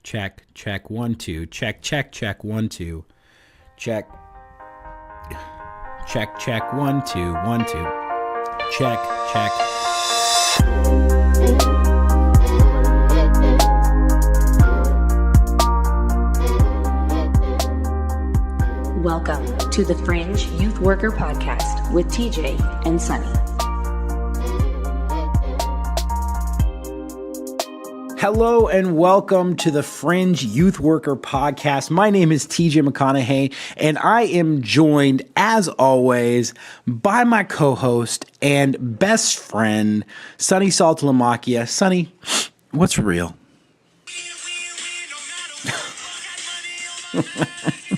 Check, check, 1, 2. Check, check, check, 1, 2. Check. Check, check, 1, 2, 1, 2. Check, check. Welcome to the Fringe Youth Worker Podcast with TJ and Sonny. Hello and welcome to the Fringe Youth Worker Podcast. My name is TJ McConaughey, and I am joined, as always, by my co-host and best friend, Sonny Saltalamacchia. Sonny, what's real?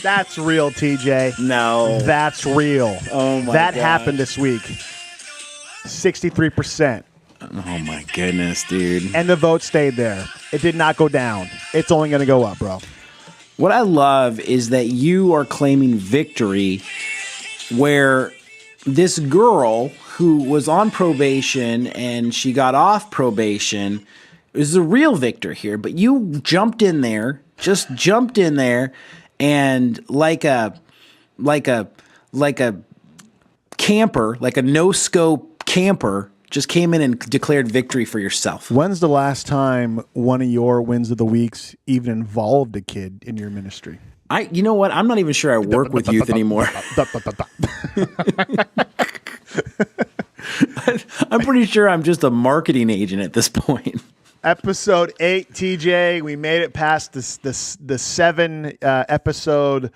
That's real, TJ. No. That's real. Oh, my That gosh. happened this week. 63%. Oh, my goodness, dude. And the vote stayed there. It did not go down. It's only going to go up, bro. What I love is that you are claiming victory where this girl who was on probation and she got off probation is the real victor here. But you jumped in there, and like a camper, like a no-scope camper, just came in and declared victory for yourself. When's the last time one of your wins of the weeks even involved a kid in your ministry? You know what? I'm not even sure I work with youth anymore. I'm pretty sure I'm just a marketing agent at this point. Episode 8, TJ. We made it past the 7 episode.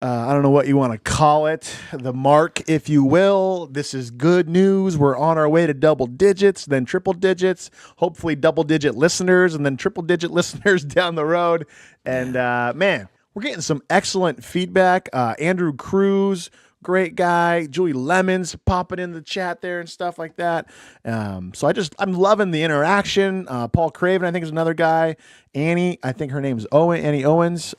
I don't know what you want to call it. The mark, if you will. This is good news. We're on our way to double digits, then triple digits, hopefully double-digit listeners, and then triple-digit listeners down the road. And, man, we're getting some excellent feedback. Andrew Cruz, great guy. Julie Lemons popping in the chat there and stuff like that. So I'm loving the interaction. Paul Craven, I think, is another guy. Annie, I think her name's Annie Owens.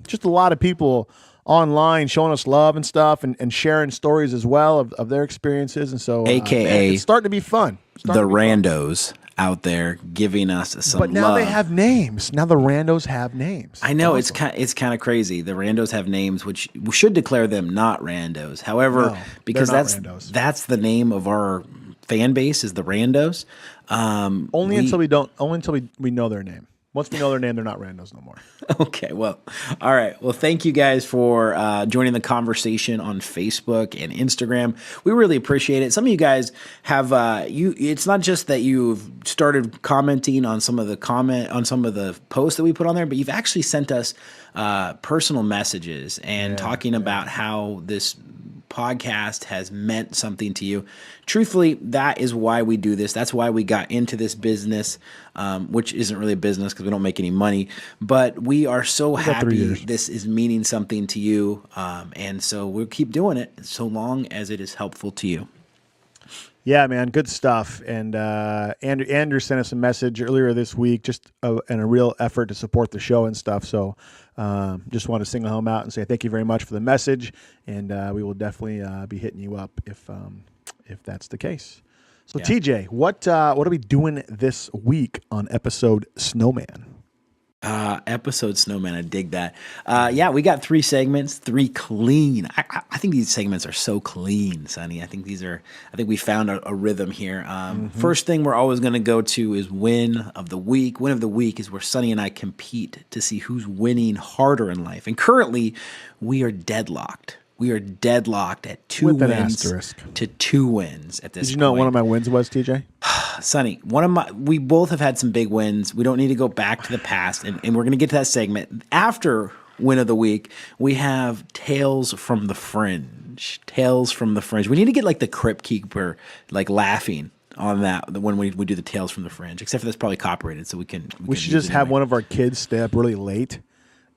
Just a lot of people online showing us love and stuff and sharing stories as well of their experiences. And so, AKA, man, it's starting to be fun. The randos out there giving us some love. But now they have names. Now the randos have names. I know, awesome. it's kind of crazy. The randos have names, which we should declare them not randos. However, No, because they're not randos. that's the name of our fan base is the randos. Only until we know their name. Once we know their name, they're not randos no more. Okay, well, all right. Well, thank you guys for joining the conversation on Facebook and Instagram. We really appreciate it. Some of you guys have it's not just that you've started commenting on some of the posts that we put on there, but you've actually sent us personal messages and talking about how this podcast has meant something to you. Truthfully, that is why we do this. That's why we got into this business, which isn't really a business because we don't make any money. But we are so happy this is meaning something to you. And so we'll keep doing it so long as it is helpful to you. Yeah, man, good stuff. And Andrew sent us a message earlier this week, just in a real effort to support the show and stuff. So just want to single him out and say thank you very much for the message, and we will definitely be hitting you up if that's the case. So yeah. TJ, what are we doing this week on episode Snowman? Episode Snowman, I dig that. Yeah, we got 3 segments, 3 clean. I think these segments are so clean, Sonny. I think we found a rhythm here. First thing we're always going to go to is win of the week. Win of the week is where Sonny and I compete to see who's winning harder in life. And currently, we are deadlocked. We are deadlocked at 2 wins to 2 wins at this point. Did you know what one of my wins was, TJ? Sonny, we both have had some big wins. We don't need to go back to the past, and we're going to get to that segment. After win of the week, we have Tales from the Fringe. Tales from the Fringe. We need to get like the Crypt Keeper like laughing on that when we do the Tales from the Fringe, except for that's probably copyrighted, so we should just have one of our kids stay up really late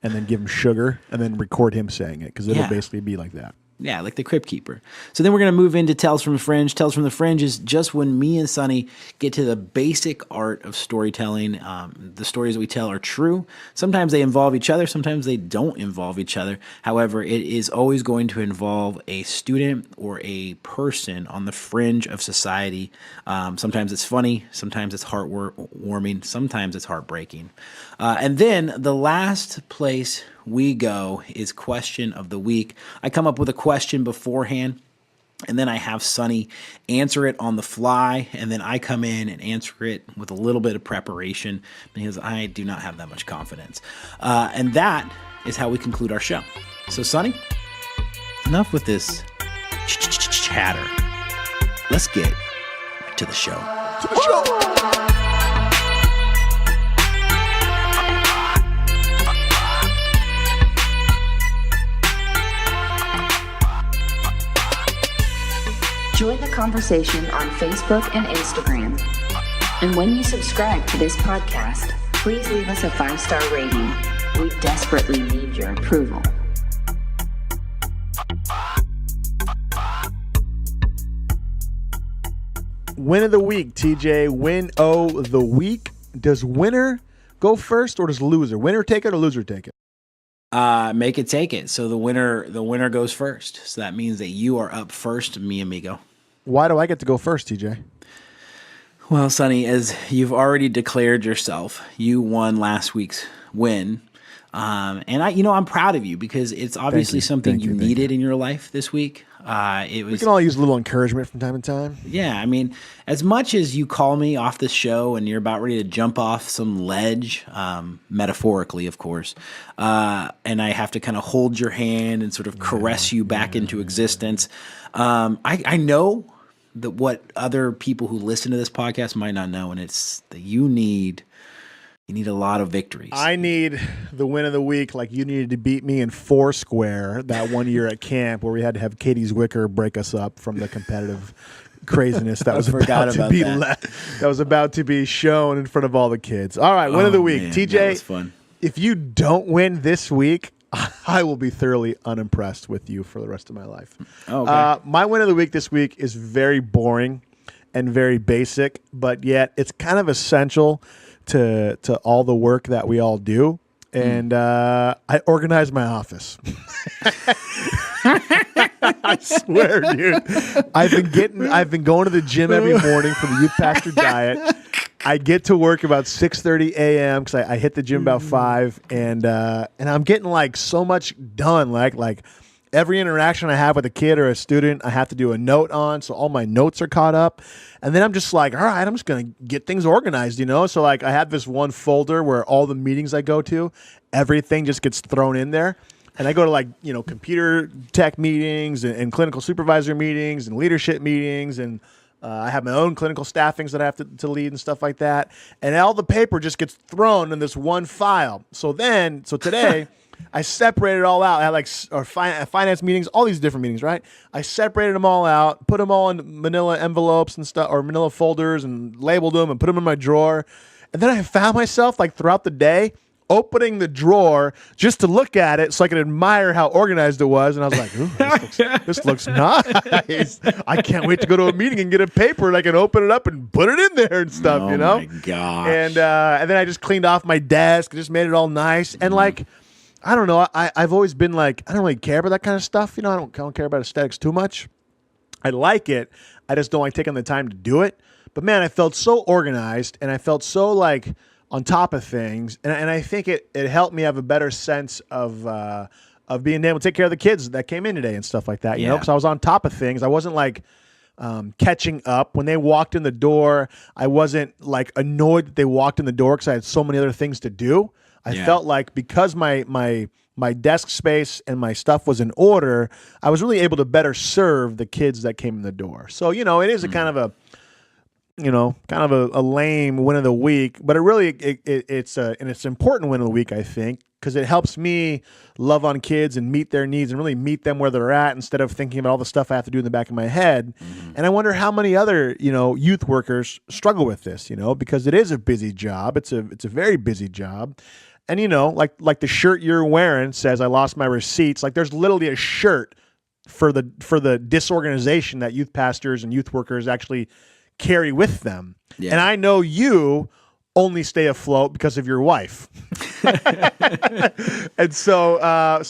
and then give him sugar and then record him saying it, because it'll basically be like that. Yeah, like the Crypt Keeper. So then we're going to move into Tales from the Fringe. Tales from the Fringe is just when me and Sonny get to the basic art of storytelling. The stories that we tell are true. Sometimes they involve each other. Sometimes they don't involve each other. However, it is always going to involve a student or a person on the fringe of society. Sometimes it's funny. Sometimes it's heartwarming. Sometimes it's heartbreaking. And then the last place we go is question of the week. I come up with a question beforehand, and then I have Sonny answer it on the fly, and then I come in and answer it with a little bit of preparation because I do not have that much confidence. And that is how we conclude our show. So, Sonny, enough with this chatter. Let's get to the show. To the show. Join the conversation on Facebook and Instagram. And when you subscribe to this podcast, please leave us a 5-star rating. We desperately need your approval. Win of the week, TJ. Win of the week. Does winner go first or does loser? Winner take it or loser take it? Make it take it. So the winner goes first. So that means that you are up first, mi amigo. Why do I get to go first, TJ? Well, Sonny, as you've already declared yourself, you won last week's win. And I'm proud of you because it's obviously something you needed in your life this week. We can all use a little encouragement from time to time. Yeah, I mean, as much as you call me off the show and you're about ready to jump off some ledge, metaphorically, of course, and I have to kind of hold your hand and sort of caress you back into existence, I know that what other people who listen to this podcast might not know, and it's that you need a lot of victories. I need the win of the week like you needed to beat me in Foursquare that one year at camp where we had to have Katie Zwicker break us up from the competitive craziness that was about to be shown in front of all the kids. All right, win of the week. Man, TJ, that was fun. If you don't win this week, I will be thoroughly unimpressed with you for the rest of my life. Okay. My win of the week this week is very boring and very basic, but yet it's kind of essential to all the work that we all do. And I organized my office. I swear, dude. I've been going to the gym every morning for the Youth Pastor Diet. I get to work about 6:30 a.m. because I hit the gym about 5, and I'm getting like so much done. Like every interaction I have with a kid or a student, I have to do a note on, so all my notes are caught up. And then I'm just like, all right, I'm just gonna get things organized, So like I have this one folder where all the meetings I go to, everything just gets thrown in there. And I go to like, computer tech meetings and clinical supervisor meetings and leadership meetings, and I have my own clinical staffings that I have to lead and stuff like that. And all the paper just gets thrown in this one file. So today, I separated it all out. I had like finance meetings, all these different meetings, right? I separated them all out, put them all in manila envelopes and stuff, or manila folders, and labeled them and put them in my drawer. And then I found myself like throughout the day opening the drawer just to look at it so I could admire how organized it was. And I was like, ooh, this looks nice. I can't wait to go to a meeting and get a paper and I can open it up and put it in there and stuff, Oh my gosh. And then I just cleaned off my desk and just made it all nice. And like, I don't know, I've always been like, I don't really care about that kind of stuff. I don't care about aesthetics too much. I like it. I just don't like taking the time to do it. But man, I felt so organized and I felt so like on top of things, and I think it helped me have a better sense of being able to take care of the kids that came in today and stuff like that, because I was on top of things. I wasn't like catching up. When they walked in the door, I wasn't like annoyed that they walked in the door because I had so many other things to do. I felt like because my desk space and my stuff was in order, I was really able to better serve the kids that came in the door. So, it is a kind of a lame win of the week, but it's an important win of the week, I think, because it helps me love on kids and meet their needs and really meet them where they're at instead of thinking about all the stuff I have to do in the back of my head. Mm-hmm. And I wonder how many other, youth workers struggle with this, because it is a busy job. It's a very busy job. And, like the shirt you're wearing says, I lost my receipts. Like there's literally a shirt for the disorganization that youth pastors and youth workers actually carry with them. Yeah. And I know you only stay afloat because of your wife. And so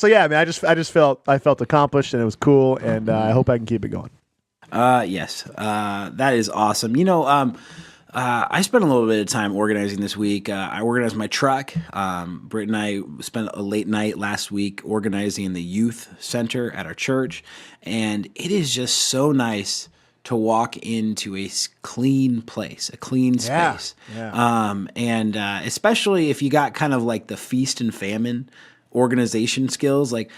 yeah, I mean, I felt accomplished, and it was cool, and I hope I can keep it going. Yes, that is awesome. I spent a little bit of time organizing this week. I organized my truck. Britt and I spent a late night last week organizing the youth center at our church, and it is just so nice to walk into a clean place, a clean space. Yeah. And especially if you got kind of like the feast and famine organization skills, like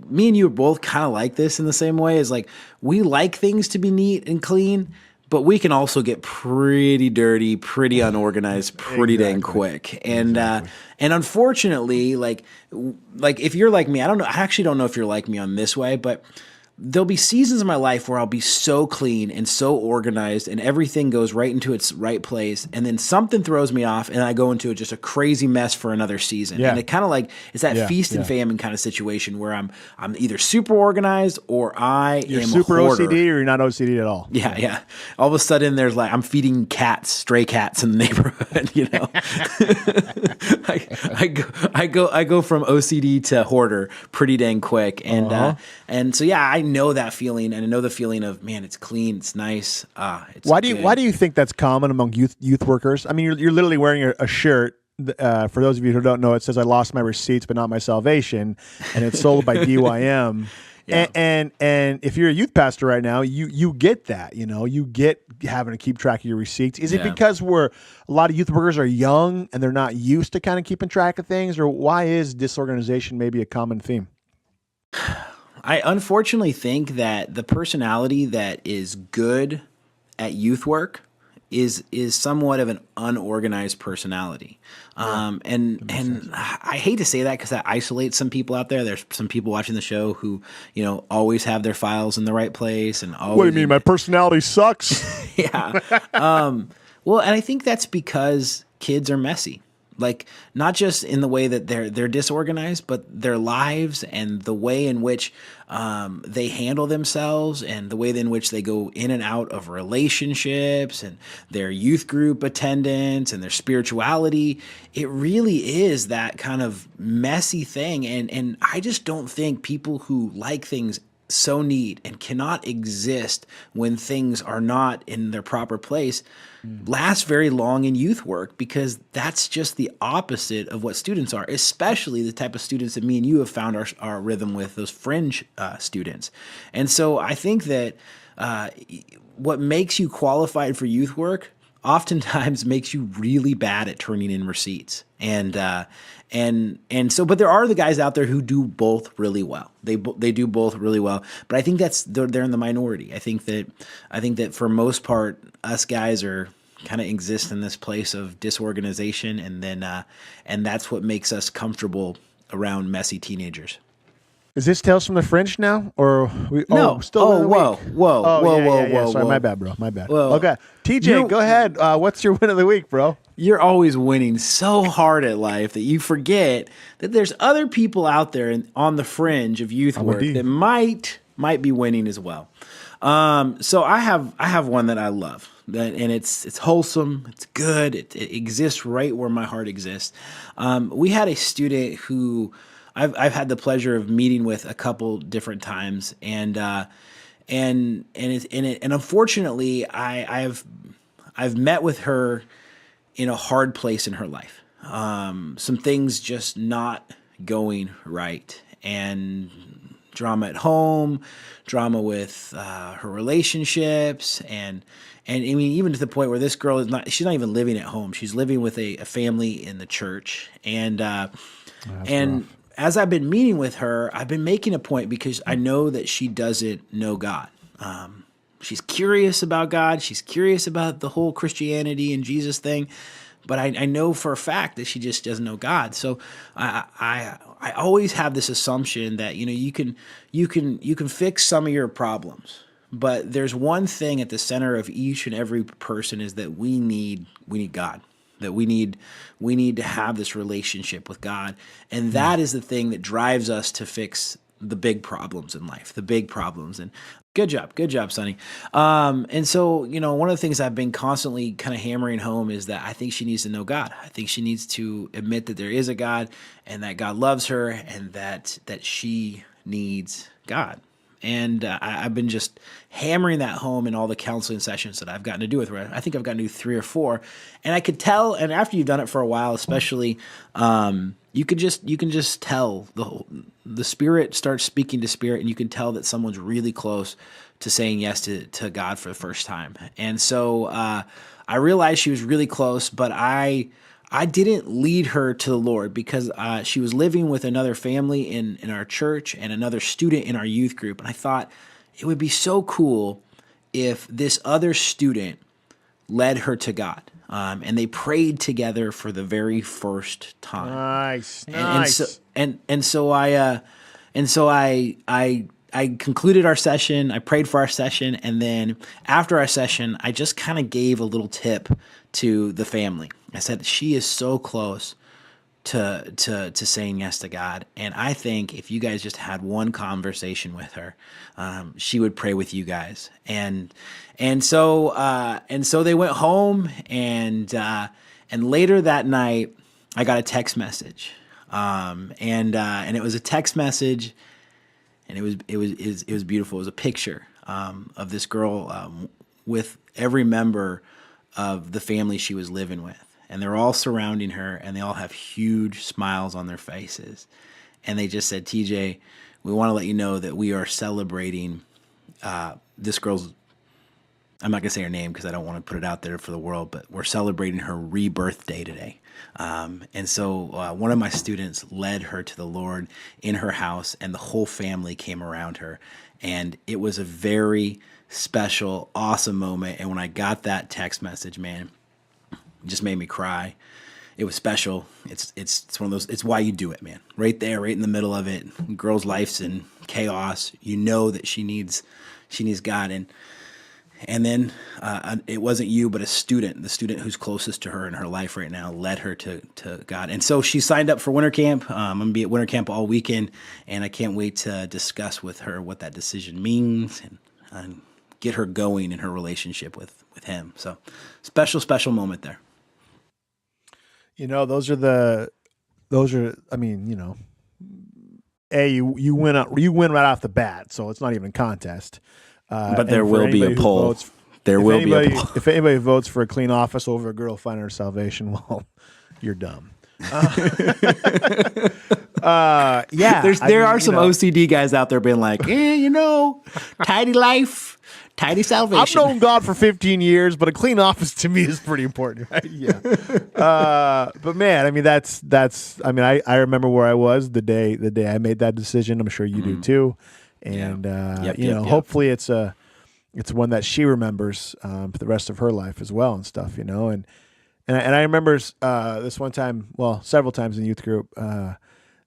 me and you are both kind of like this in the same way, is like we like things to be neat and clean, but we can also get pretty dirty, pretty unorganized, pretty dang quick. And and unfortunately, like if you're like me, I actually don't know if you're like me on this way, but there'll be seasons in my life where I'll be so clean and so organized and everything goes right into its right place, and then something throws me off and I go into just a crazy mess for another season. Yeah. And it kind of like it's that feast and famine kind of situation where I'm either super organized or you're super OCD, or you're not OCD at all. Yeah. All of a sudden there's like I'm feeding stray cats in the neighborhood, I go from OCD to hoarder pretty dang quick. And so yeah, I know that feeling, and I know the feeling of, man, it's clean, it's nice. Why do you think that's common among youth workers? I mean, you're literally wearing a shirt. For those of you who don't know, it says "I lost my receipts, but not my salvation," and it's sold by DYM. Yeah. And if you're a youth pastor right now, you get that. You get having to keep track of your receipts. Is it because a lot of youth workers are young and they're not used to kind of keeping track of things, or why is disorganization maybe a common theme? I unfortunately think that the personality that is good at youth work is somewhat of an unorganized personality. And I hate to say that because that isolates some people out there. There's some people watching the show who, always have their files in the right place and always. What do you mean? My personality sucks? Yeah. Well, and I think that's because kids are messy. Like, not just in the way that they're disorganized, but their lives and the way in which they handle themselves and the way in which they go in and out of relationships and their youth group attendance and their spirituality. It really is that kind of messy thing. And I just don't think people who like things so neat and cannot exist when things are not in their proper place last very long in youth work, because that's just the opposite of what students are, especially the type of students that me and you have found our rhythm with, those fringe students. And so I think that what makes you qualified for youth work oftentimes makes you really bad at turning in receipts. And so, but there are the guys out there who do both really well. They do both really well, but I think they're in the minority. I think that for most part, us guys are kind of exist in this place of disorganization, and that's what makes us comfortable around messy teenagers. Is this Tales from the Fringe now, or no? Whoa! Sorry, my bad, bro. My bad. Whoa. Okay, TJ, go ahead. What's your win of the week, bro? You're always winning so hard at life that you forget that there's other people out there on the fringe of youth work that might be winning as well. So I have one that I love, and it's wholesome, it's good, it exists right where my heart exists. We had a student who I've had the pleasure of meeting with a couple different times, and unfortunately I've met with her in a hard place in her life. Some things just not going right, and drama at home, drama with her relationships, and I mean, even to the point where this girl she's not even living at home. She's living with a family in the church. And as I've been meeting with her, I've been making a point, because I know that she doesn't know God. She's curious about God. She's curious about the whole Christianity and Jesus thing. But I know for a fact that she just doesn't know God. So I always have this assumption that you can fix some of your problems, but there's one thing at the center of each and every person, is that we need God. That we need to have this relationship with God, and that is the thing that drives us to fix the big problems in life, the big problems. And good job, Sonny. And so, one of the things I've been constantly kind of hammering home is that I think she needs to know God. I think she needs to admit that there is a God and that God loves her and that she needs God. And I've been just hammering that home in all the counseling sessions that I've gotten to do with her. I think I've gotten to do 3 or 4, and I could tell. And after you've done it for a while, especially, you can just tell the Spirit starts speaking to spirit, and you can tell that someone's really close to saying yes to God for the first time. And so I realized she was really close, but I didn't lead her to the Lord because she was living with another family in our church and another student in our youth group. And I thought it would be so cool if this other student led her to God. And they prayed together for the very first time. Nice. And so I concluded our session. I prayed for our session, and then after our session, I just kind of gave a little tip to the family. I said she is so close to saying yes to God, and I think if you guys just had one conversation with her, she would pray with you guys. And so they went home, and later that night, I got a text message, and it was a text message. And it was beautiful. It was a picture of this girl with every member of the family she was living with. And they're all surrounding her, and they all have huge smiles on their faces. And they just said, TJ, we want to let you know that we are celebrating this girl's, I'm not going to say her name because I don't want to put it out there for the world, but we're celebrating her rebirthday today. And so one of my students led her to the Lord in her house, and the whole family came around her. And it was a very special, awesome moment. And when I got that text message, man, it just made me cry. It was special. It's one of those, it's why you do it, man. Right there, right in the middle of it. Girl's life's in chaos. You know that she needs God. And then it wasn't you, but the student who's closest to her in her life right now led her to God. And so she signed up for winter camp. I'm going to be at winter camp all weekend, and I can't wait to discuss with her what that decision means and get her going in her relationship with him. So special moment there. Those are, I mean, you win right off the bat, so it's not even a contest. But there will be a poll. If anybody votes for a clean office over a girl finding her salvation, well, you're dumb. There are some OCD guys out there being like, tidy life, tidy salvation. I've known God for 15 years, but a clean office to me is pretty important, right? Yeah. But man, I mean, I remember where I was the day I made that decision. I'm sure you do too. And hopefully it's one that she remembers for the rest of her life as well and stuff, And I remember this one time, well, several times in youth group,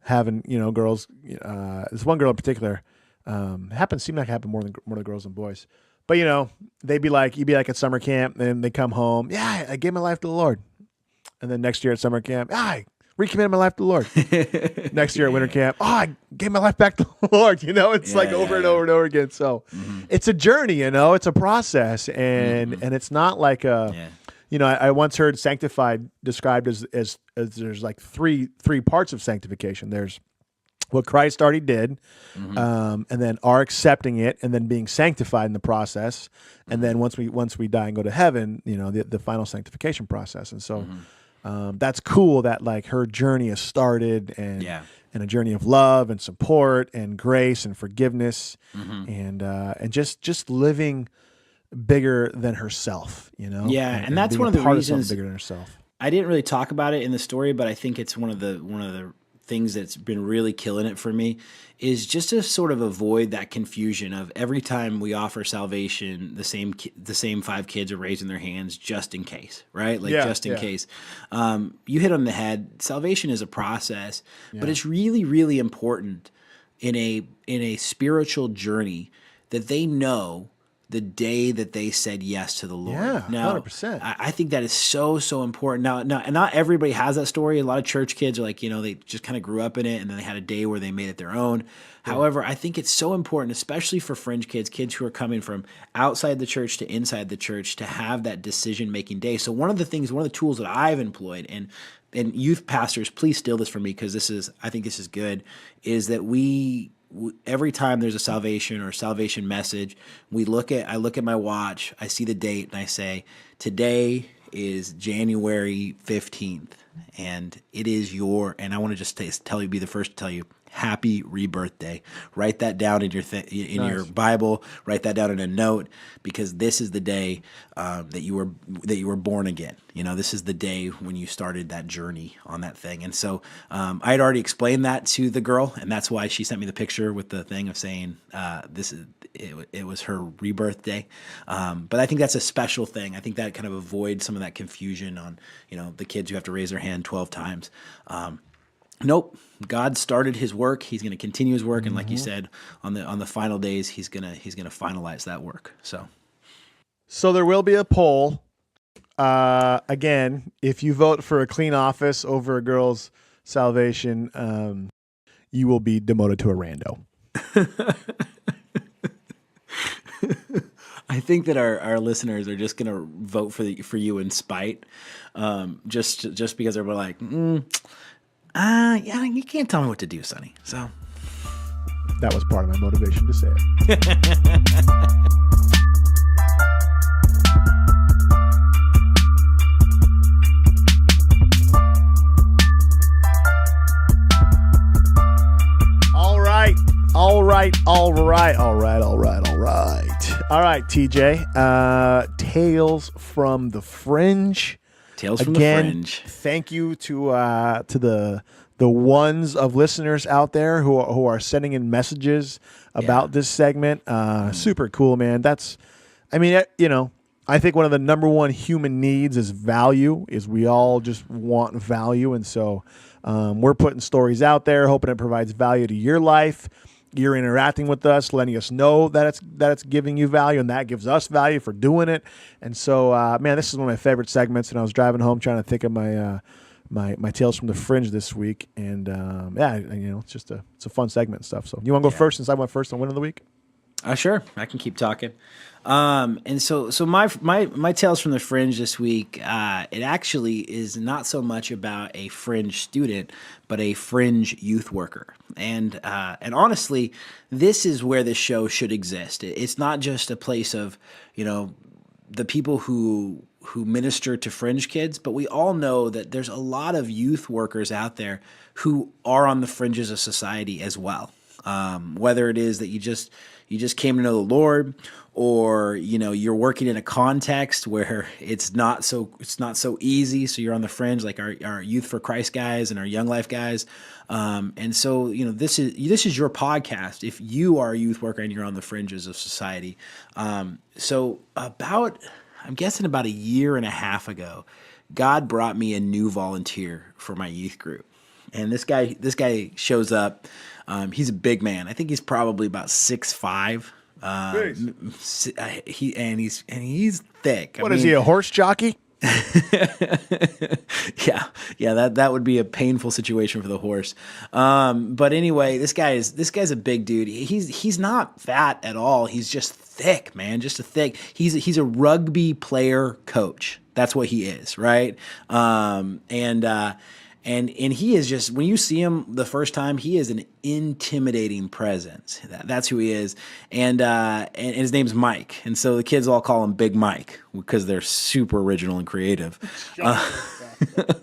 having girls. This one girl in particular seemed like it happened more to girls than boys. But you'd be like at summer camp, and they come home. Yeah, I gave my life to the Lord. And then next year at summer camp, I recommitted my life to the Lord. Next year at winter camp, I gave my life back to the Lord. It's over and over again. So it's a journey, it's a process, and it's not like I once heard sanctified described as there's like three parts of sanctification. There's what Christ already did, and then our accepting it, and then being sanctified in the process, and then once we die and go to heaven, the final sanctification process. And so that's cool that like her journey has started, and a journey of love and support and grace and forgiveness, and just living bigger than herself, and that's one of the reasons bigger than herself. I didn't really talk about it in the story, but I think it's one of the things that's been really killing it for me is just to sort of avoid that confusion of every time we offer salvation, the same 5 kids are raising their hands just in case, right? Just in case. You hit on the head. Salvation is a process, but it's really, really important in a spiritual journey that they know the day that they said yes to the Lord. Yeah, now, 100%. I think that is so, so important. Now, and not everybody has that story. A lot of church kids are like, they just kind of grew up in it, and then they had a day where they made it their own. Yeah. However, I think it's so important, especially for fringe kids who are coming from outside the church to inside the church, to have that decision-making day. So one of the tools that I've employed, and youth pastors, please steal this from me, because I think this is good, is that every time there's a salvation or salvation message, I look at my watch, I see the date, and I say, today is January 15th, and it is and I want to just be the first to tell you, happy Rebirthday. Write that down in your Bible. Write that down in a note, because this is the day that you were born again. This is the day when you started that journey on that thing. And so I had already explained that to the girl, and that's why she sent me the picture with the thing of saying it was her rebirth day. But I think that's a special thing. I think that kind of avoids some of that confusion on the kids who have to raise their hand 12 times. Nope. God started his work. He's going to continue his work, and like you said, on the final days, he's gonna finalize that work. So there will be a poll. Again, if you vote for a clean office over a girl's salvation, you will be demoted to a rando. I think that our listeners are just going to vote for you in spite, just because they're like, yeah, you can't tell me what to do, Sonny. So that was part of my motivation to say it. All right, TJ. Tales from the Fringe. Tales from the Fringe. Thank you to the ones of listeners out there who are sending in messages about this segment. Super cool, man. I think one of the number one human needs is value. We all just want value, and so we're putting stories out there, hoping it provides value to your life. You're interacting with us, letting us know that it's giving you value, and that gives us value for doing it. And so, man, this is one of my favorite segments. And I was driving home trying to think of my tales from the Fringe this week, and it's a fun segment and stuff. So, you want to go first, since I went first on Win of the Week? Sure, I can keep talking. And so my tales from the Fringe this week, it actually is not so much about a fringe student, but a fringe youth worker. And honestly, this is where this show should exist. It's not just a place of, the people who minister to fringe kids, but we all know that there's a lot of youth workers out there who are on the fringes of society as well. Whether it is that you just came to know the Lord, or you're working in a context where it's not so easy, so you're on the fringe, like our Youth for Christ guys and our Young Life guys. And so this is your podcast if you are a youth worker and you're on the fringes of society. So I'm guessing about a year and a half ago, God brought me a new volunteer for my youth group. And this guy shows up. He's a big man. I think he's probably about 6'5". He's thick. What is he, a horse jockey? Yeah, that would be a painful situation for the horse. But anyway, this guy's a big dude. He's not fat at all. He's just thick, man. Just a thick. He's a rugby player coach. That's what he is, right? And he is just, when you see him the first time, he is an intimidating presence. That's who he is. And his name's Mike. And so the kids all call him Big Mike because they're super original and creative.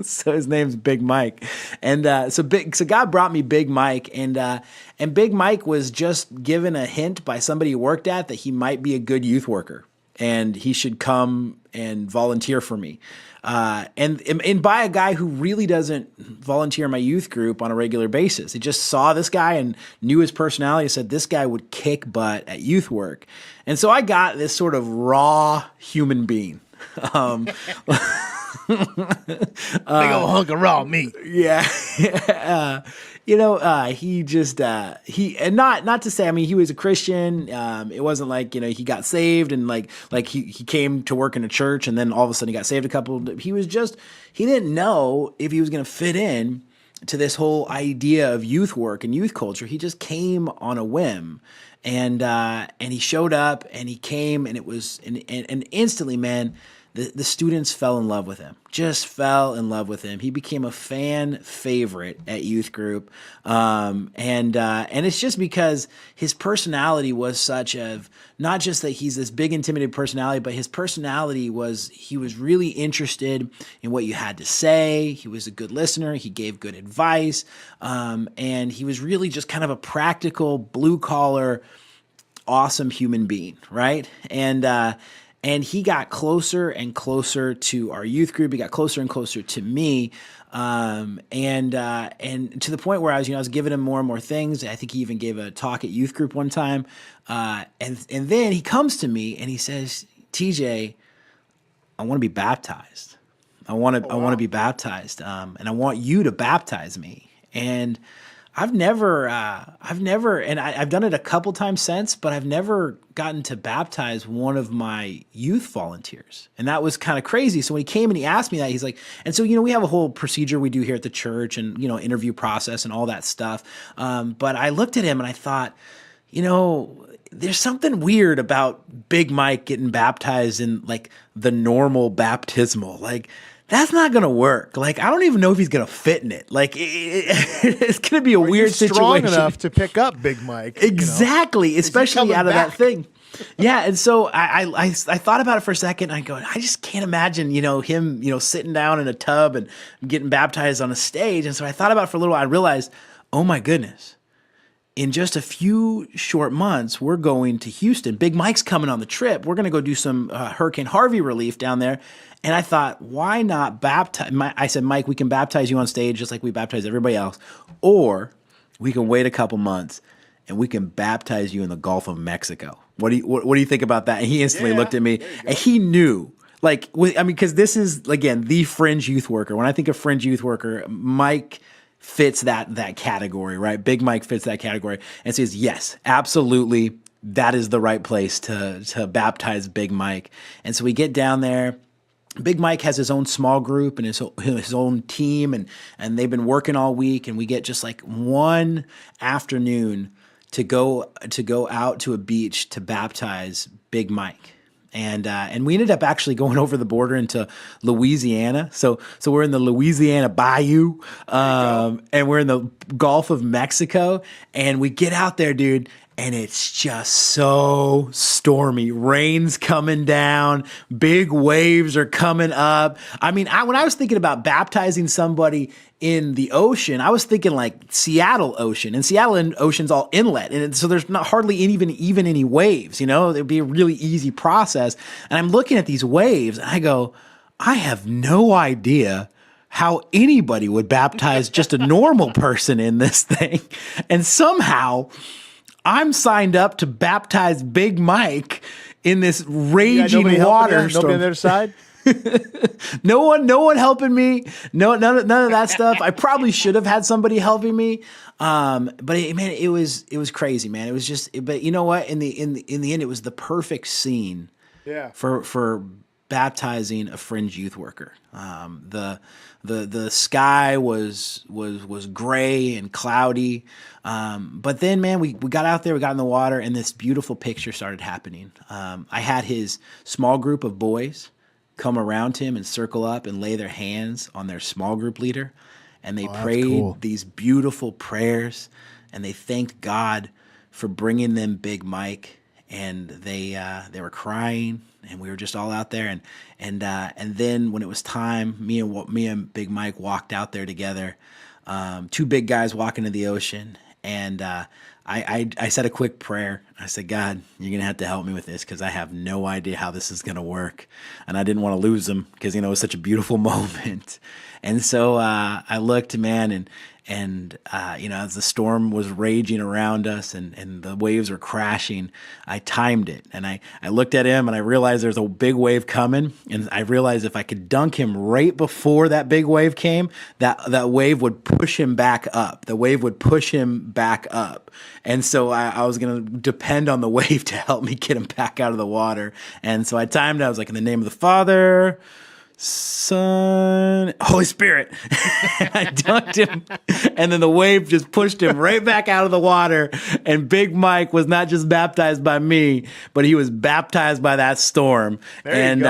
So his name's Big Mike. And so God brought me Big Mike. And Big Mike was just given a hint by somebody he worked at that he might be a good youth worker, and he should come and volunteer for me. And by a guy who really doesn't volunteer in my youth group on a regular basis. He just saw this guy and knew his personality, said this guy would kick butt at youth work. And so I got this sort of raw human being. Big old hunk of raw meat. Yeah. He just, and not to say, I mean, he was a Christian. It wasn't like, he got saved and like he came to work in a church and then all of a sudden he got saved he didn't know if he was going to fit in to this whole idea of youth work and youth culture. He just came on a whim. And he showed up and he came and it was, and instantly, man, the students fell in love with him, just fell in love with him. He became a fan favorite at youth group. And it's just because his personality was such not just that he's this big intimidating personality, but his personality he was really interested in what you had to say. He was a good listener. He gave good advice. And he was really just kind of a practical, blue collar, awesome human being. Right. And he got closer and closer to our youth group. He got closer and closer to me, and to the point where I was giving him more and more things. I think he even gave a talk at youth group one time, and then he comes to me and he says, "TJ, I want to be baptized. I want to be baptized, and I want you to baptize me." And I've never, and I've done it a couple times since, but I've never gotten to baptize one of my youth volunteers. And that was kind of crazy. So when he came and he asked me that, he's like, and so, we have a whole procedure we do here at the church and, interview process and all that stuff. But I looked at him and I thought, there's something weird about Big Mike getting baptized in like the normal baptismal, like, that's not going to work. Like, I don't even know if he's going to fit in it. Like, it's going to be a weird situation. Strong enough to pick up Big Mike. Exactly, especially out of that thing. Yeah, and so I thought about it for a second. And I go, I just can't imagine, him, sitting down in a tub and getting baptized on a stage. And so I thought about it for a little while. I realized, oh my goodness, in just a few short months, we're going to Houston. Big Mike's coming on the trip. We're going to go do some Hurricane Harvey relief down there. And I thought, why not baptize? I said, Mike, we can baptize you on stage just like we baptize everybody else. Or we can wait a couple months and we can baptize you in the Gulf of Mexico. What do you think about that? And he instantly looked at me and he knew. Because this is, again, the Fringe Youth Worker. When I think of Fringe Youth Worker, Mike fits that category, right? Big Mike fits that category and says, yes, absolutely, that is the right place to baptize Big Mike. And so we get down there. Big Mike has his own small group and his own team, and they've been working all week. And we get just like one afternoon to go out to a beach to baptize Big Mike. And we ended up actually going over the border into Louisiana. So we're in the Louisiana Bayou, and we're in the Gulf of Mexico. And we get out there, dude, and it's just so stormy. Rain's coming down, big waves are coming up. I mean, when I was thinking about baptizing somebody in the ocean, I was thinking like Seattle Ocean, and Seattle Ocean's all inlet, and so there's not hardly even any waves. It'd be a really easy process. And I'm looking at these waves, and I go, I have no idea how anybody would baptize just a normal person in this thing, and somehow I'm signed up to baptize Big Mike in this raging water storm. Nobody on the other side? No one helping me. None of that stuff. I probably should have had somebody helping me. But it was crazy, man. It was just, but you know what? In the end, it was the perfect scene. Yeah. For baptizing a Fringe Youth Worker. The sky was gray and cloudy. But then, man, we got out there, we got in the water, and this beautiful picture started happening. I had his small group of boys come around him and circle up and lay their hands on their small group leader. And they prayed these beautiful prayers, and they thanked God for bringing them Big Mike. And they were crying, and we were just all out there. And then when it was time, me and Big Mike walked out there together. Two big guys walking to the ocean. And I said a quick prayer. I said, God, you're going to have to help me with this because I have no idea how this is going to work. And I didn't want to lose him because, it was such a beautiful moment. And so I looked, man, and as the storm was raging around us and the waves were crashing, I timed it. And I looked at him and I realized there's a big wave coming. And I realized if I could dunk him right before that big wave came, that wave would push him back up. The wave would push him back up. And so I was going to depend on the wave to help me get him back out of the water. And so I timed it. I was like, in the name of the Father, Son, Holy Spirit. I dunked him, and then the wave just pushed him right back out of the water. And Big Mike was not just baptized by me, but he was baptized by that storm. And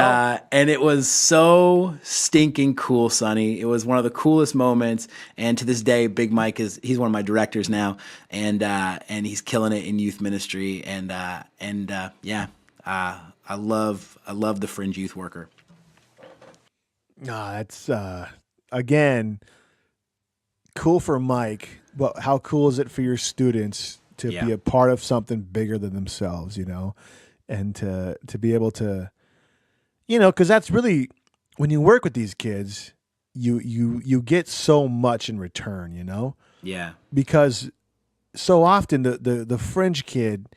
it was so stinking cool, Sonny. It was one of the coolest moments. And to this day, Big Mike he's one of my directors now, and he's killing it in youth ministry. I love the Fringe Youth Worker. That's again cool for Mike, but how cool is it for your students to be a part of something bigger than themselves, and to be able to, because that's really when you work with these kids, you get so much in return, Yeah. Because so often the fringe kid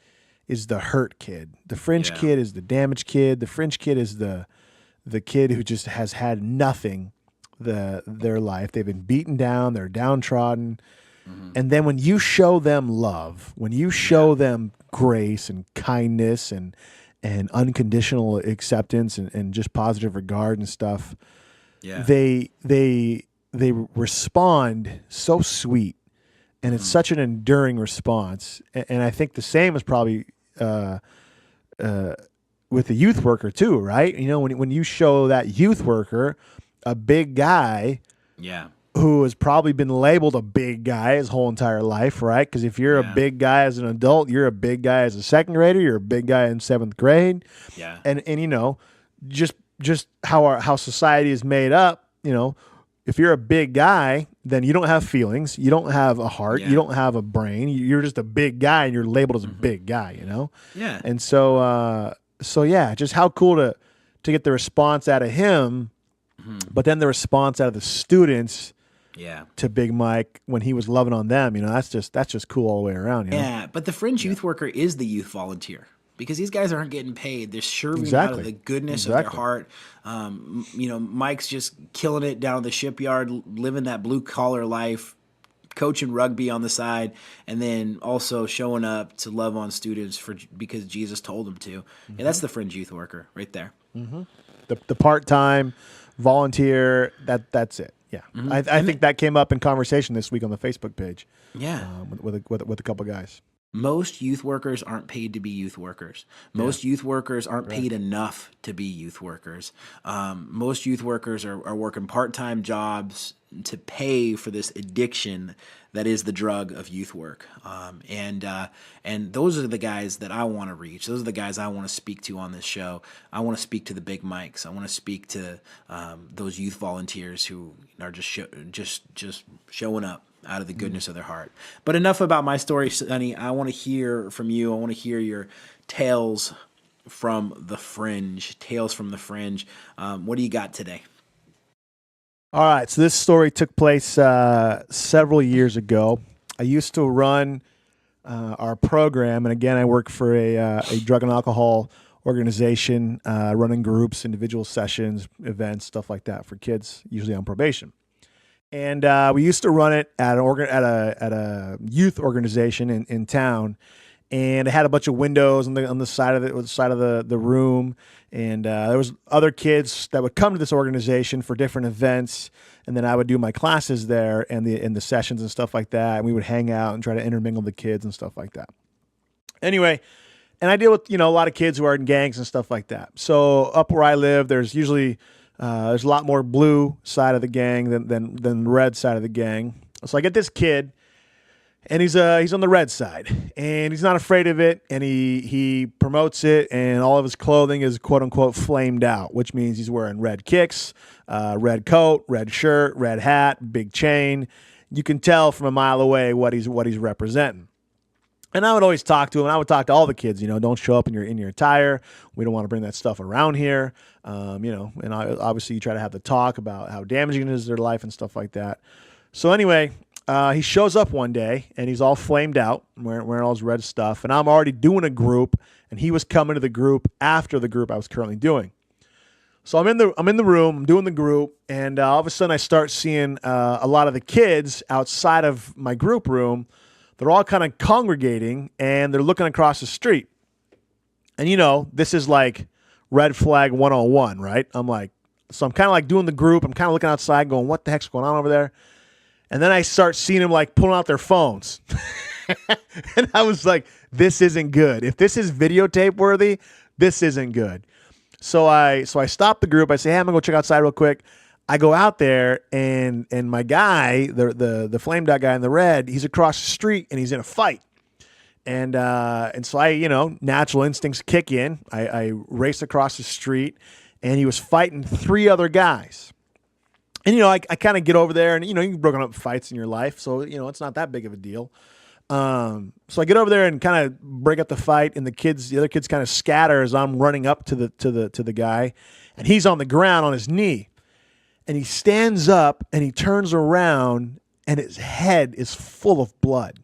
is the hurt kid. The fringe kid is the damaged kid. The fringe kid is the kid who just has had nothing their life. They've been beaten down. They're downtrodden. Mm-hmm. And then when you show them love, when you show them grace and kindness and unconditional acceptance and just positive regard and stuff, they respond so sweet. And it's such an enduring response. And I think the same is probably with the youth worker too, right? When you show that youth worker a big guy who has probably been labeled a big guy his whole entire life, right? Because if you're a big guy as an adult, you're a big guy as a second grader, you're a big guy in seventh grade. Yeah. And just how society is made up, if you're a big guy, then you don't have feelings, you don't have a heart, you don't have a brain, you're just a big guy and you're labeled as a big guy, Yeah. And so just how cool to get the response out of him, but then the response out of the students to Big Mike when he was loving on them, that's just cool all the way around. Yeah, but the Fringe Youth Worker is the youth volunteer because these guys aren't getting paid. They're serving out of the goodness of their heart. Mike's just killing it down at the shipyard, living that blue collar life, coaching rugby on the side, and then also showing up to love on students because Jesus told him to. And that's the Fringe Youth Worker right there. Mm-hmm. The part-time volunteer, that's it. Yeah. Mm-hmm. I think that came up in conversation this week on the Facebook page. Yeah. With a couple guys. Most youth workers aren't paid to be youth workers. Most youth workers aren't paid enough to be youth workers. Most youth workers are working part-time jobs to pay for this addiction that is the drug of youth work. And those are the guys that I want to reach. Those are the guys I want to speak to on this show. I want to speak to the big mics. I want to speak to those youth volunteers who are just showing up out of the goodness of their heart. But enough about my story, Sonny. I want to hear from you. I want to hear your tales from the fringe. What do you got today? All right. So this story took place several years ago. I used to run our program. And again, I work for a drug and alcohol organization, running groups, individual sessions, events, stuff like that for kids, usually on probation. And we used to run it at a youth organization in town, and it had a bunch of windows on the side of the room, and there was other kids that would come to this organization for different events, and then I would do my classes there and the sessions and stuff like that, and we would hang out and try to intermingle the kids and stuff like that. Anyway, and I deal with a lot of kids who are in gangs and stuff like that. So up where I live, there's usually there's a lot more blue side of the gang than red side of the gang. So I get this kid, and he's on the red side, and he's not afraid of it, and he promotes it, and all of his clothing is quote unquote flamed out, which means he's wearing red kicks, red coat, red shirt, red hat, big chain. You can tell from a mile away what he's representing. And I would always talk to him. And I would talk to all the kids, don't show up in your attire. We don't want to bring that stuff around here. And obviously you try to have the talk about how damaging it is to their life and stuff like that. So anyway, he shows up one day and he's all flamed out, wearing all his red stuff. And I'm already doing a group, and he was coming to the group after the group I was currently doing. So I'm in the room, I'm doing the group, and all of a sudden I start seeing a lot of the kids outside of my group room. They're all kind of congregating, and they're looking across the street. And, this is like red flag 101, right? So I'm kind of like doing the group. I'm kind of looking outside going, what the heck's going on over there? And then I start seeing them like pulling out their phones. And I was like, this isn't good. If this is videotape worthy, this isn't good. So I stop the group. I say, hey, I'm going to go check outside real quick. I go out there, and my guy, the flamed out guy in the red, he's across the street and he's in a fight. And so I, natural instincts kick in. I race across the street, and he was fighting 3 other guys. And, I kind of get over there, and, you've broken up fights in your life, so, it's not that big of a deal. So I get over there and kind of break up the fight, and the other kids kind of scatter as I'm running up to the guy, and he's on the ground on his knee. And he stands up and he turns around, and his head is full of blood.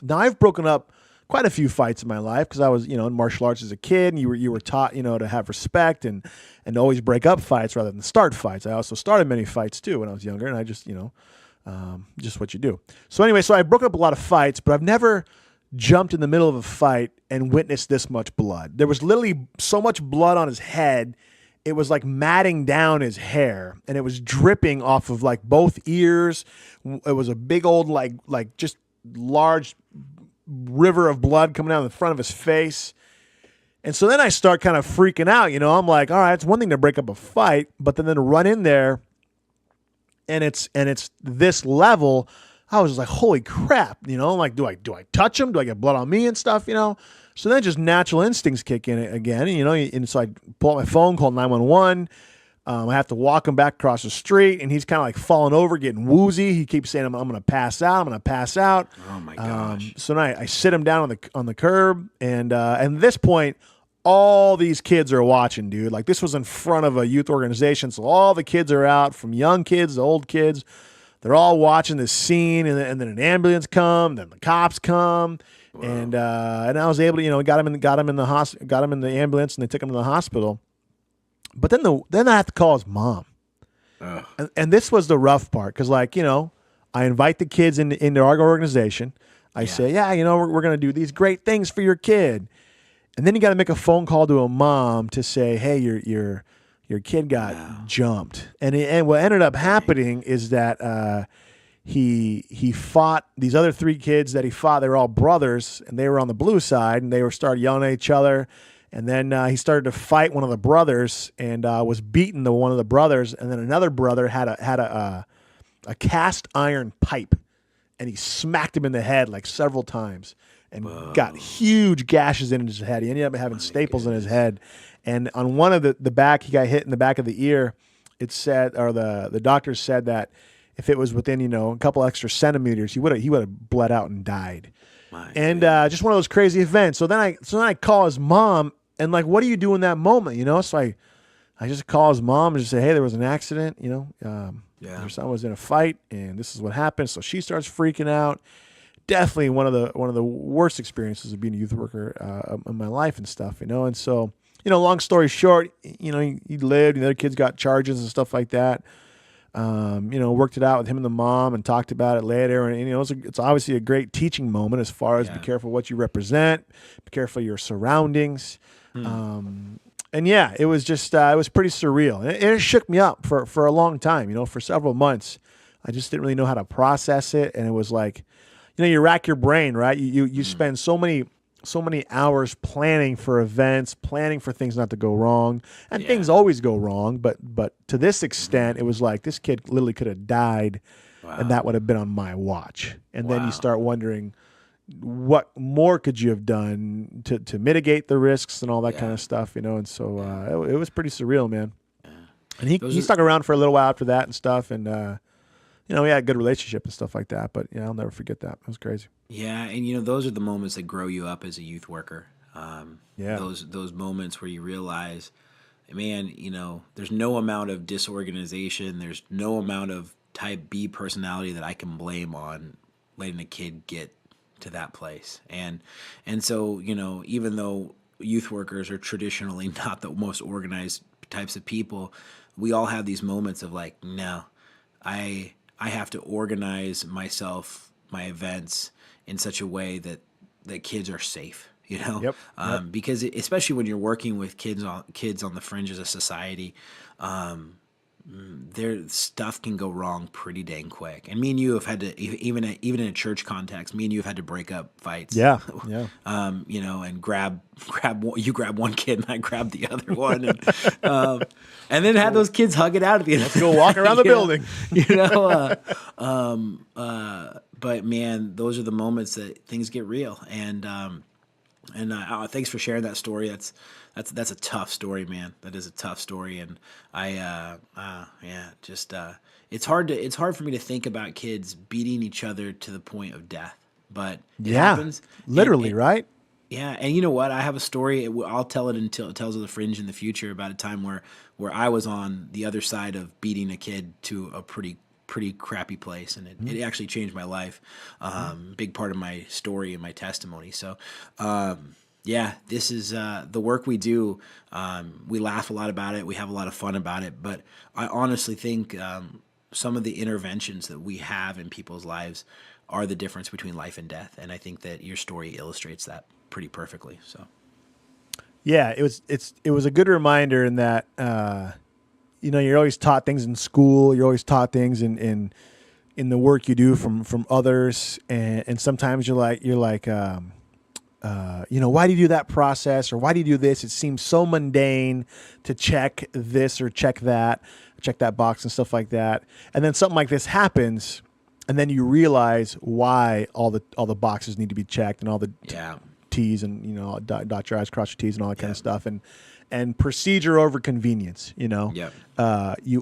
Now, I've broken up quite a few fights in my life because I was, in martial arts as a kid, and you were taught, to have respect and always break up fights rather than start fights. I also started many fights too when I was younger, and I just, just what you do. So anyway, so I broke up a lot of fights, but I've never jumped in the middle of a fight and witnessed this much blood. There was literally so much blood on his head. It was like matting down his hair, and it was dripping off of like both ears. It was a big old, like just large river of blood coming down the front of his face. And so then I start kind of freaking out, I'm like, all right, it's one thing to break up a fight, but then to run in there and it's this level. I was just like, holy crap, like, do I touch him? Do I get blood on me and stuff, So then just natural instincts kick in again, and so I pull out my phone, call 911. I have to walk him back across the street, and he's kind of like falling over, getting woozy. He keeps saying, I'm going to pass out. I'm going to pass out. Oh, my gosh. So then I sit him down on the curb, and at this point, all these kids are watching, dude. Like, this was in front of a youth organization, so all the kids are out, from young kids to old kids. They're all watching this scene, and then an ambulance come, then the cops come. Wow. And I was able to, got him in the ambulance, and they took him to the hospital. But then I have to call his mom. And this was the rough part, because I invite the kids into our organization. I say, we're going to do these great things for your kid. And then you got to make a phone call to a mom to say, hey, your kid got jumped. And what ended up happening is that he fought these other 3 kids that he fought. They were all brothers, and they were on the blue side, and they started yelling at each other. And then he started to fight one of the brothers, and was beaten to one of the brothers. And then another brother had a cast iron pipe, and he smacked him in the head like several times, and got huge gashes in his head. He ended up having staples in his head. And on one of the back, he got hit in the back of the ear. It said, or the doctors said that if it was within, a couple extra centimeters, he would have bled out and died. Just one of those crazy events. So then I call his mom, and like, what do you do in that moment? So I just call his mom and just say, hey, there was an accident. Your son was in a fight, and this is what happened. So she starts freaking out. Definitely one of the worst experiences of being a youth worker in my life and stuff. And so. Long story short, he lived, and the other kids got charges and stuff like that. Worked it out with him and the mom and talked about it later. And it's obviously a great teaching moment as far as be careful what you represent, be careful of your surroundings. It was just, it was pretty surreal. And it shook me up for a long time, for several months. I just didn't really know how to process it. And it was like, you rack your brain, right? You spend so many hours planning for events, planning for things not to go wrong, and things always go wrong. But to this extent, it was like this kid literally could have died, and that would have been on my watch. And then you start wondering, what more could you have done to mitigate the risks and all that kind of stuff, And so it was pretty surreal, man. And he stuck around for a little while after that and stuff, and we had a good relationship and stuff like that. But I'll never forget that. It was crazy. Yeah, and those are the moments that grow you up as a youth worker. Those moments where you realize, man, there's no amount of disorganization, there's no amount of type B personality that I can blame on letting a kid get to that place. And so, even though youth workers are traditionally not the most organized types of people, we all have these moments of like, no, I have to organize myself, my events in such a way that kids are safe. Yep. Because especially when you're working with kids on the fringes of society, their stuff can go wrong pretty dang quick. And me and you have had to, even in a church context, me and you have had to break up fights. Yeah. And grab you grab one kid and I grab the other one, and then have those kids hug it out at the end. Let's go walk around the building. But man, those are the moments that things get real. And thanks for sharing that story. That's a tough story, man. That is a tough story, and it's hard for me to think about kids beating each other to the point of death, but it happens. Literally, right? Yeah, and you know what? I have a story. I'll tell it until it tells of the Fringe in the future about a time where I was on the other side of beating a kid to a pretty crappy place, and it actually changed my life. Big part of my story and my testimony. So, this is the work we do. We laugh a lot about it. We have a lot of fun about it. But I honestly think some of the interventions that we have in people's lives are the difference between life and death. And I think that your story illustrates that pretty perfectly. So, yeah, it was a good reminder in that. You're always taught things in school. You're always taught things in the work you do from others, and sometimes you're like, why do you do that process, or why do you do this? It seems so mundane to check this or check that box and stuff like that. And then something like this happens, and then you realize why all the boxes need to be checked and all the T's and dot your I's, cross your T's and all that kind of stuff. And procedure over convenience, you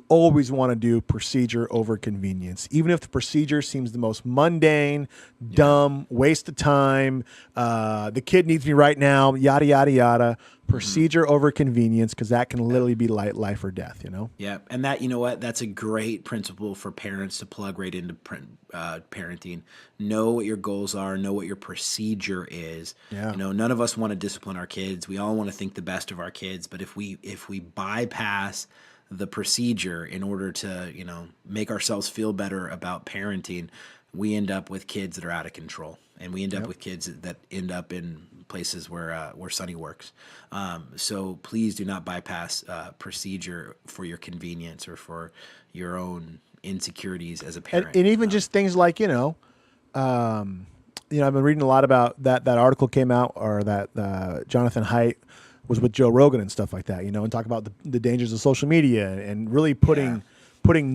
always want to do procedure over convenience. Even if the procedure seems the most mundane, dumb, waste of time, the kid needs me right now, yada, yada, yada. Procedure over convenience, because that can literally be life or death, Yeah, and that, that's a great principle for parents to plug right into parenting. Know what your goals are, know what your procedure is. Yeah. None of us want to discipline our kids. We all want to think the best of our kids, but if we bypass the procedure in order to, make ourselves feel better about parenting, we end up with kids that are out of control. And we end up with kids that end up in places where Sonny works. So please do not bypass procedure for your convenience or for your own insecurities as a parent. And even just things like, I've been reading a lot about that article came out, or that Jonathan Haidt was with Joe Rogan and stuff like that, and talk about the dangers of social media and really putting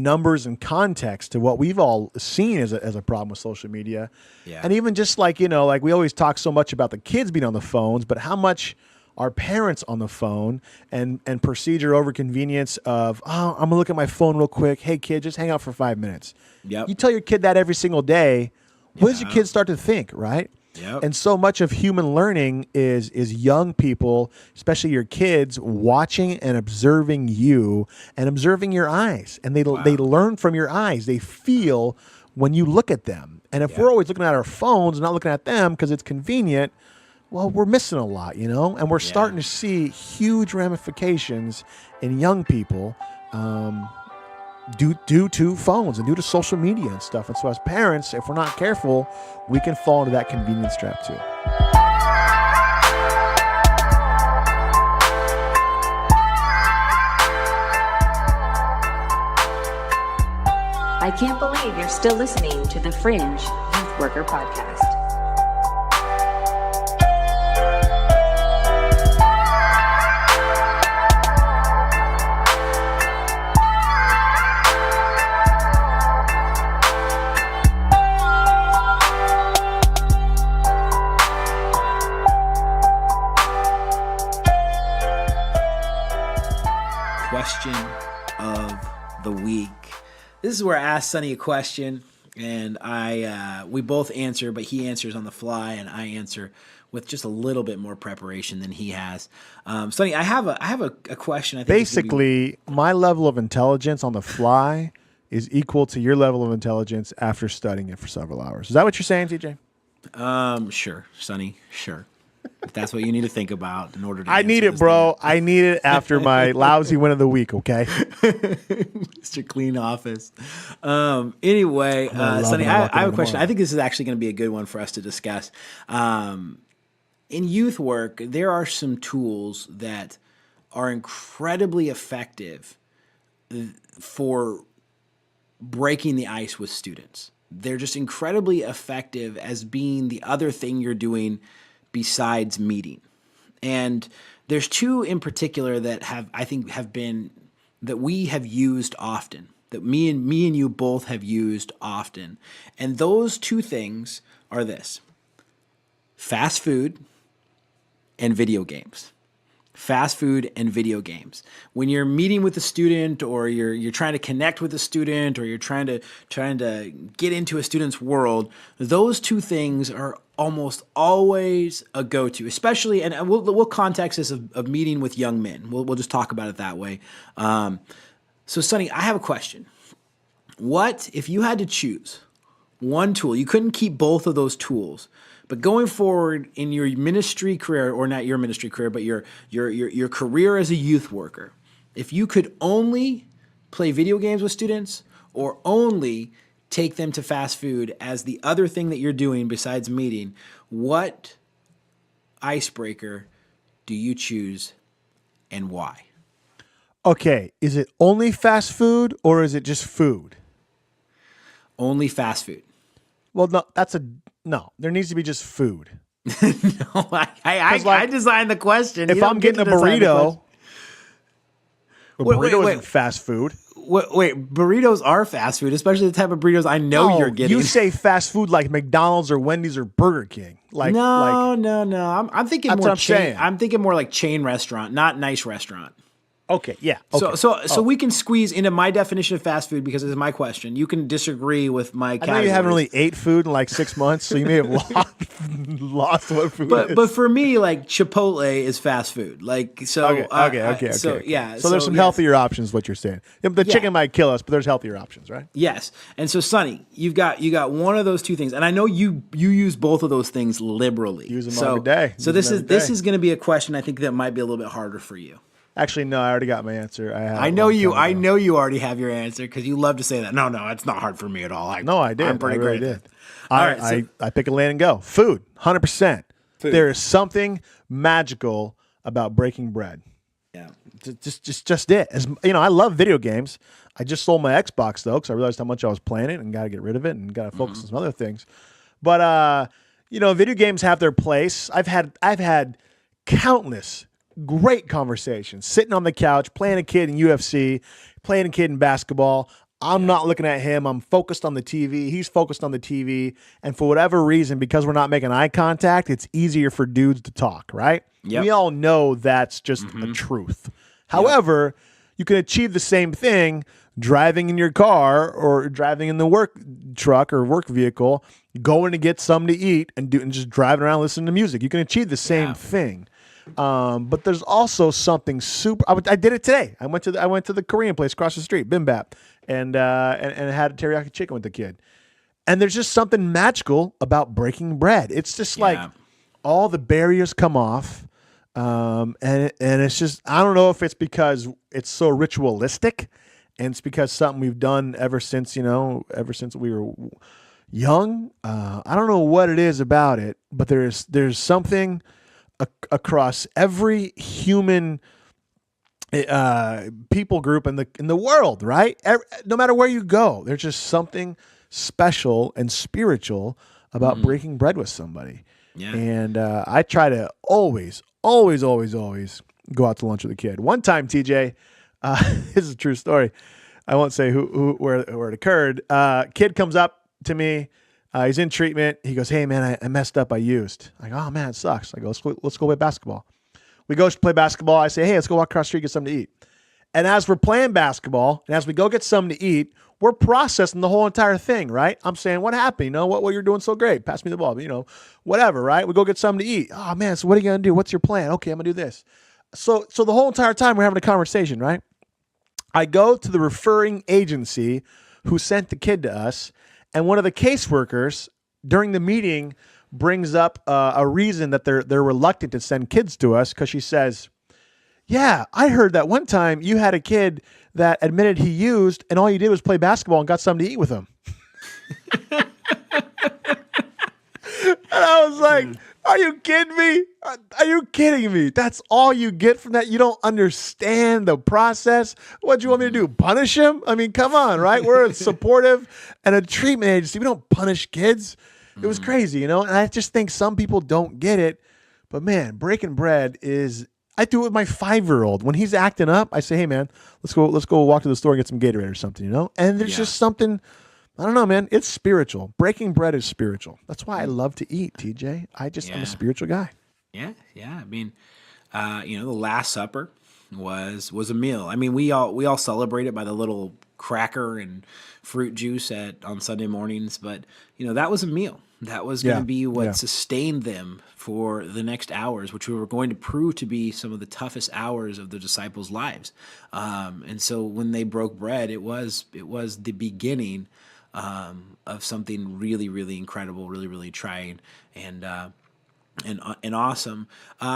numbers and context to what we've all seen as a problem with social media. Yeah. And even just like we always talk so much about the kids being on the phones, but how much are parents on the phone, and procedure over convenience of, I'm going to look at my phone real quick. Hey, kid, just hang out for 5 minutes. Yep. You tell your kid that every single day. What does your kid start to think, right? Yep. And so much of human learning is young people, especially your kids, watching and observing you and observing your eyes. And they learn from your eyes. They feel when you look at them. And if we're always looking at our phones and not looking at them because it's convenient, well, we're missing a lot, And we're starting to see huge ramifications in young people due to phones and due to social media and stuff. And so as parents, if we're not careful, we can fall into that convenience trap too. I can't believe you're still listening to the Fringe Youth Worker Podcast. Question of the week. This is where I ask Sonny a question, and we both answer, but he answers on the fly, and I answer with just a little bit more preparation than he has. Sonny, I have a question. I think basically my level of intelligence on the fly is equal to your level of intelligence after studying it for several hours. Is that what you're saying, TJ? Sure, Sonny, sure. If that's what you need to think about in order to. I need it, bro. I need it after my lousy win of the week. Okay, Mr. Clean Office. Anyway, Sonny, I have a question. I think this is actually going to be a good one for us to discuss. In youth work, there are some tools that are incredibly effective for breaking the ice with students. They're just incredibly effective as being the other thing you're doing besides meeting. And there's two in particular that we have used often, that me and you both have used often. And those two things are this: fast food and video games. Fast food and video games. When you're meeting with a student, or you're trying to connect with a student, or you're trying to get into a student's world, those two things are almost always a go-to, especially, and we'll context this of meeting with young men. We'll just talk about it that way. So Sonny, I have a question. What if you had to choose one tool? You couldn't keep both of those tools. But going forward in your ministry career, or not your ministry career, but your career as a youth worker, if you could only play video games with students, or only take them to fast food as the other thing that you're doing besides meeting, what icebreaker do you choose and why? Okay, is it only fast food, or is it just food? Only fast food. Well, no. There needs to be just food. No, I designed the question. If I'm getting a burrito, burrito isn't fast food. Wait, burritos are fast food, especially the type of burritos I know you're getting. You say fast food like McDonald's or Wendy's or Burger King. No. I'm thinking that's more what I'm saying. I'm thinking more like chain restaurant, not nice restaurant. Okay, yeah. Okay. So we can squeeze into my definition of fast food, because this is my question. You can disagree with my categories. I know you haven't really ate food in like 6 months, so you may have lost what food is. But for me, like Chipotle is fast food. Like so. Okay. So yeah. So there's some healthier options. What you're saying? The chicken might kill us, but there's healthier options, right? Yes. And so Sonny, you got one of those two things, and I know you use both of those things liberally. Use them every day. So this is going to be a question I think that might be a little bit harder for you. Actually, no, I already got my answer. I know you already have your answer, because you love to say that. No, it's not hard for me at all. I did. I'm pretty really great. Did. I pick a lane and go. Food, 100%. There is something magical about breaking bread. Yeah, just it. As you know, I love video games. I just sold my Xbox though, because I realized how much I was playing it and got to get rid of it and got to focus on some other things. But video games have their place. I've had countless great conversations, sitting on the couch, playing a kid in UFC, playing a kid in basketball. I'm not looking at him. I'm focused on the TV. He's focused on the TV. And for whatever reason, because we're not making eye contact, it's easier for dudes to talk, right? Yep. We all know that's just a truth. However, you can achieve the same thing driving in your car, or driving in the work truck or work vehicle, going to get something to eat and just driving around listening to music. You can achieve the same thing. But there's also something super. I did it today. I went to the Korean place across the street, Bimbap, and had teriyaki chicken with the kid. And there's just something magical about breaking bread. It's just like all the barriers come off, and it's just, I don't know if it's because it's so ritualistic, and it's because something we've done ever since we were young. I don't know what it is about it, but there's something across every human people group in the world, right? No matter where you go, there's just something special and spiritual about breaking bread with somebody. Yeah. And I try to always go out to lunch with a kid. One time, TJ, this is a true story. I won't say where it occurred. Kid comes up to me. He's in treatment. He goes, "Hey, man, I messed up. I used." I go, "Oh, man, it sucks." I go, let's go play basketball. We go play basketball. I say, "Hey, let's go walk across the street, get something to eat." And as we're playing basketball and as we go get something to eat, we're processing the whole entire thing, right? I'm saying, what happened? You know, what you're doing so great. Pass me the ball, you know, whatever, right? We go get something to eat. Oh, man, so what are you going to do? What's your plan? Okay, I'm going to do this. So the whole entire time we're having a conversation, right? I go to the referring agency who sent the kid to us, and one of the caseworkers during the meeting brings up a reason that they're reluctant to send kids to us because she says, yeah, I heard that one time you had a kid that admitted he used and all you did was play basketball and got something to eat with him. And I was like, are you kidding me? Are you kidding me? That's all you get from that? You don't understand the process? What do you want me to do? Punish him? I mean, come on, right? We're a supportive and a treatment agency. We don't punish kids. It was crazy, you know? And I just think some people don't get it. But man, breaking bread is... I do it with my 5-year-old. When he's acting up, I say, hey, man, let's go walk to the store and get some Gatorade or something, you know? And there's just something, I don't know, man. It's spiritual. Breaking bread is spiritual. That's why I love to eat, TJ. I'm a spiritual guy. Yeah. I mean, you know, the Last Supper was a meal. I mean, we all celebrate it by the little cracker and fruit juice on Sunday mornings, but, you know, that was a meal. That was going to be what sustained them for the next hours, which we were going to prove to be some of the toughest hours of the disciples' lives. And so when they broke bread, it was the beginning of something really, really incredible, really, really trying, and awesome.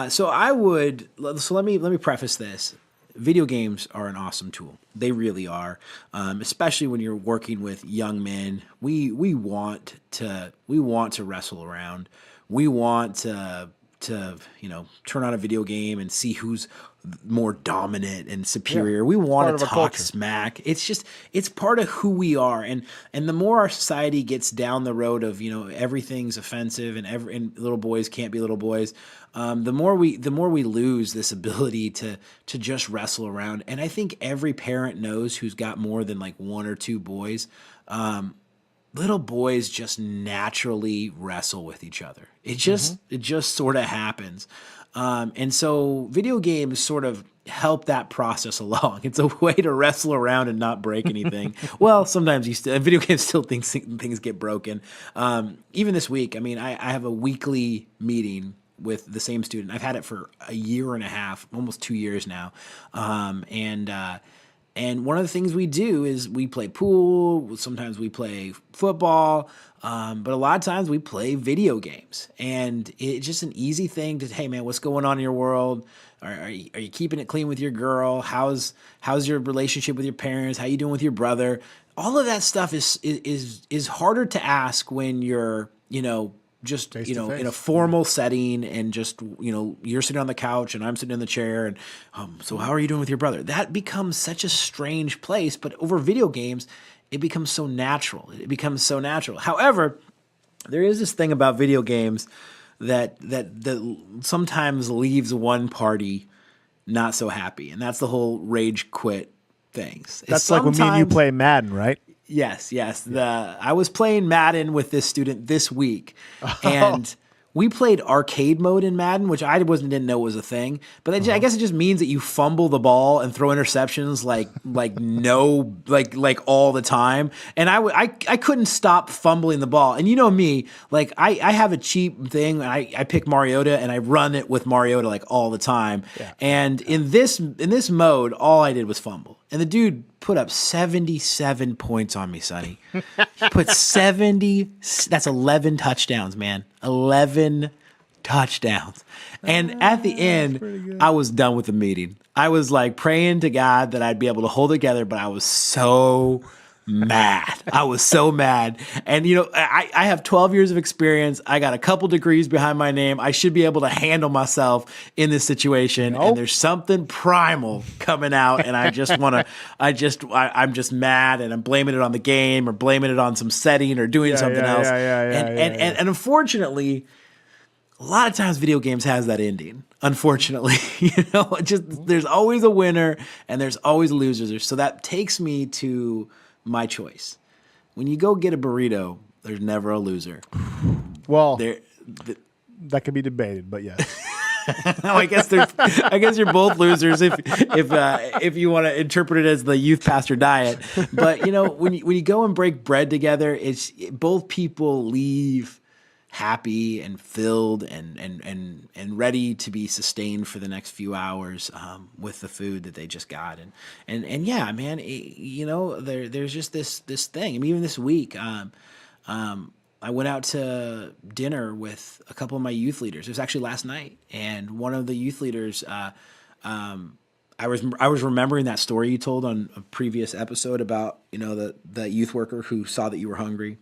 So let me preface this. Video games are an awesome tool. They really are, especially when you're working with young men. We want to wrestle around. We want to you know, turn on a video game and see who's more dominant and superior. We want to talk smack. It's part of who we are. And the more our society gets down the road of, you know, everything's offensive and little boys can't be little boys, the more we lose this ability to just wrestle around. And I think every parent knows who's got more than like one or two boys. Little boys just naturally wrestle with each other. It just sort of happens. And so video games sort of help that process along. It's a way to wrestle around and not break anything. Well, sometimes video games still things get broken. Even this week, I mean, I have a weekly meeting with the same student. I've had it for a year and a half, almost 2 years now. And one of the things we do is we play pool. Sometimes we play football. But a lot of times we play video games. And it's just an easy thing to, hey, man, what's going on in your world? Are you keeping it clean with your girl? How's your relationship with your parents? How you doing with your brother? All of that stuff is harder to ask when you're, you know, just, you know, in a formal setting and just, you know, you're sitting on the couch and I'm sitting in the chair and so how are you doing with your brother? That becomes such a strange place, but over video games, it becomes so natural. However, there is this thing about video games that sometimes leaves one party not so happy, and that's the whole rage quit things. That's like when me and you play Madden, right? Yes. I was playing Madden with this student this week, and we played arcade mode in Madden, which I didn't know was a thing. But I guess it just means that you fumble the ball and throw interceptions like all the time. And I couldn't stop fumbling the ball. And you know me, like I have a cheap thing. I pick Mariota and I run it with Mariota like all the time. Yeah. And in this mode, all I did was fumble. And the dude put up 77 points on me, Sonny. He put 70. That's 11 touchdowns, man. 11 touchdowns. And at the end, I was done with the meeting. I was like praying to God that I'd be able to hold it together, but I was so mad. I was so mad. And, you know, I have 12 years of experience. I got a couple degrees behind my name. I should be able to handle myself in this situation. Nope. And there's something primal coming out. And I just want to, I'm just mad and I'm blaming it on the game or blaming it on some setting or doing something else. And unfortunately, a lot of times video games has that ending. Unfortunately, you know, there's always a winner and there's always losers. So that takes me to my choice. When you go get a burrito, there's never a loser. Well, that could be debated, but yes. I guess you're both losers if you want to interpret it as the youth pastor diet. But when you go and break bread together, it's both people leave happy and filled and ready to be sustained for the next few hours with the food that they just got. And yeah, man, there's just this thing. I mean, even this week, I went out to dinner with a couple of my youth leaders. It was actually last night, and one of the youth leaders, I was remembering that story you told on a previous episode about the youth worker who saw that you were hungry.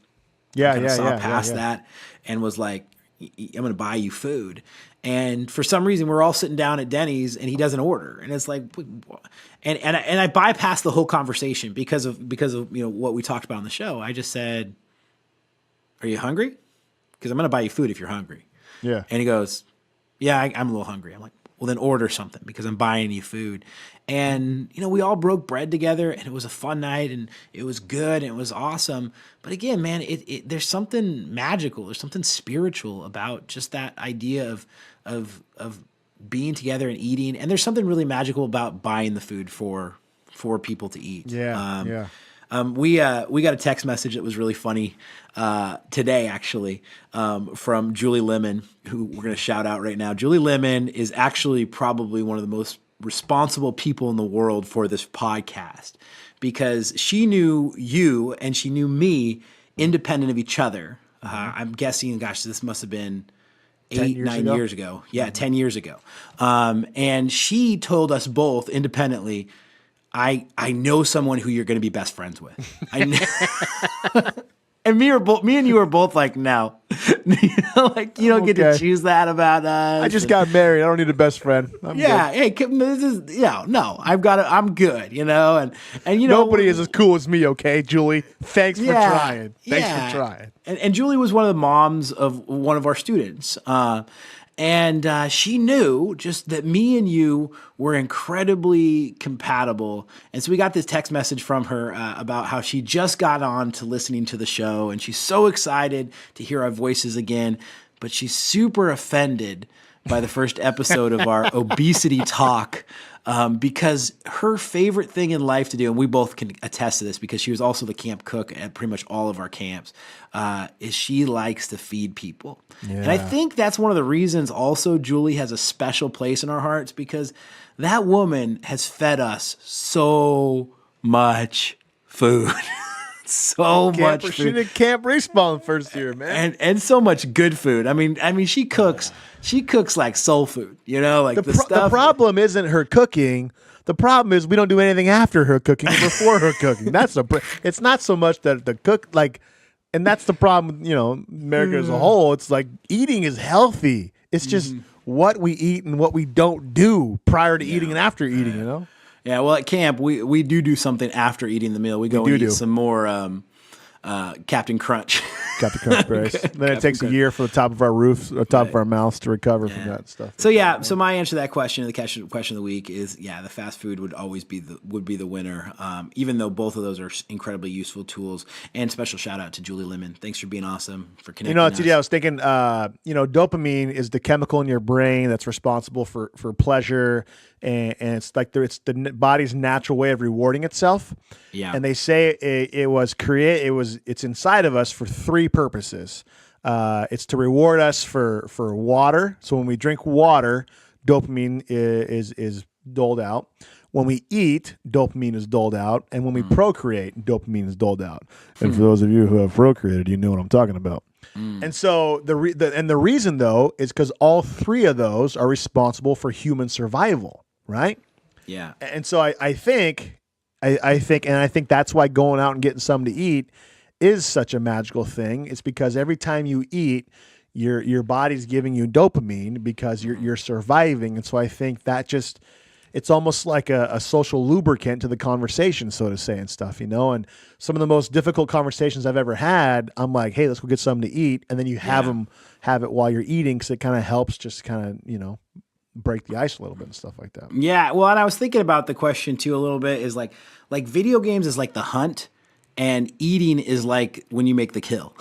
Saw past that and was like, I'm going to buy you food. And for some reason, we're all sitting down at Denny's and he doesn't order. And it's like, and I bypassed the whole conversation because of what we talked about on the show. I just said, are you hungry? Because I'm going to buy you food if you're hungry. Yeah. And he goes, yeah, I'm a little hungry. I'm like, well, then order something because I'm buying you food. And, we all broke bread together and it was a fun night and it was good and it was awesome. But again, man, there's something magical. There's something spiritual about just that idea of being together and eating. And there's something really magical about buying the food for people to eat. Yeah. We got a text message that was really funny today, actually, from Julie Lemon, who we're going to shout out right now. Julie Lemon is actually probably one of the most responsible people in the world for this podcast because she knew you and she knew me independent of each other. I'm guessing, gosh, this must have been 9 years ago. Yeah, 10 years ago. And she told us both independently, I know someone who you're going to be best friends with. And me and you are both like, no, you don't get to choose that about us. I just got married. I don't need a best friend. I'm good. Hey, this is, no, I'm good, and nobody is as cool as me. Okay, Julie, thanks for trying. Thanks for trying. And Julie was one of the moms of one of our students. And she knew just that me and you were incredibly compatible. And so we got this text message from her about how she just got on to listening to the show. And she's so excited to hear our voices again. But she's super offended by the first episode of our obesity talk because her favorite thing in life to do, and we both can attest to this because she was also the camp cook at pretty much all of our camps, is she likes to feed people. Yeah. And I think that's one of the reasons also Julie has a special place in our hearts because that woman has fed us so much food. So much food. She did Camp Respawn first year, man. And so much good food. I mean she cooks like soul food, like the stuff. The problem isn't her cooking. The problem is we don't do anything after her cooking or before her cooking. It's not so much that the cook and that's the problem, America as a whole. It's like eating is healthy. It's just what we eat and what we don't do prior to eating and after eating, Yeah, well, at camp, we do something after eating the meal. We go and eat some more Captain Crunch. Captain Crunch berries. Then it takes a year for the top of our roof, or top of our mouths to recover from that stuff. So my answer to that question, the question of the week is, the fast food would always be the winner, even though both of those are incredibly useful tools. And special shout out to Julie Lemon. Thanks for being awesome, for connecting us. TJ, I was thinking, dopamine is the chemical in your brain that's responsible for pleasure. And it's like it's the body's natural way of rewarding itself. Yeah. And they say it's inside of us for three purposes. It's to reward us for water. So when we drink water, dopamine is doled out. When we eat, dopamine is doled out. And when we procreate, dopamine is doled out. And for those of you who have procreated, you know what I'm talking about. And so the reason though is because all three of those are responsible for human survival. Right? Yeah. And so I think that's why going out and getting something to eat is such a magical thing. It's because every time you eat, your body's giving you dopamine because you're surviving. And so I think that it's almost like a social lubricant to the conversation, so to say, and stuff, And some of the most difficult conversations I've ever had, I'm like, hey, let's go get something to eat. And then you have it while you're eating because it kind of helps just kind of, break the ice a little bit and stuff like that. Yeah. Well, and I was thinking about the question too a little bit is like video games is like the hunt and eating is like when you make the kill.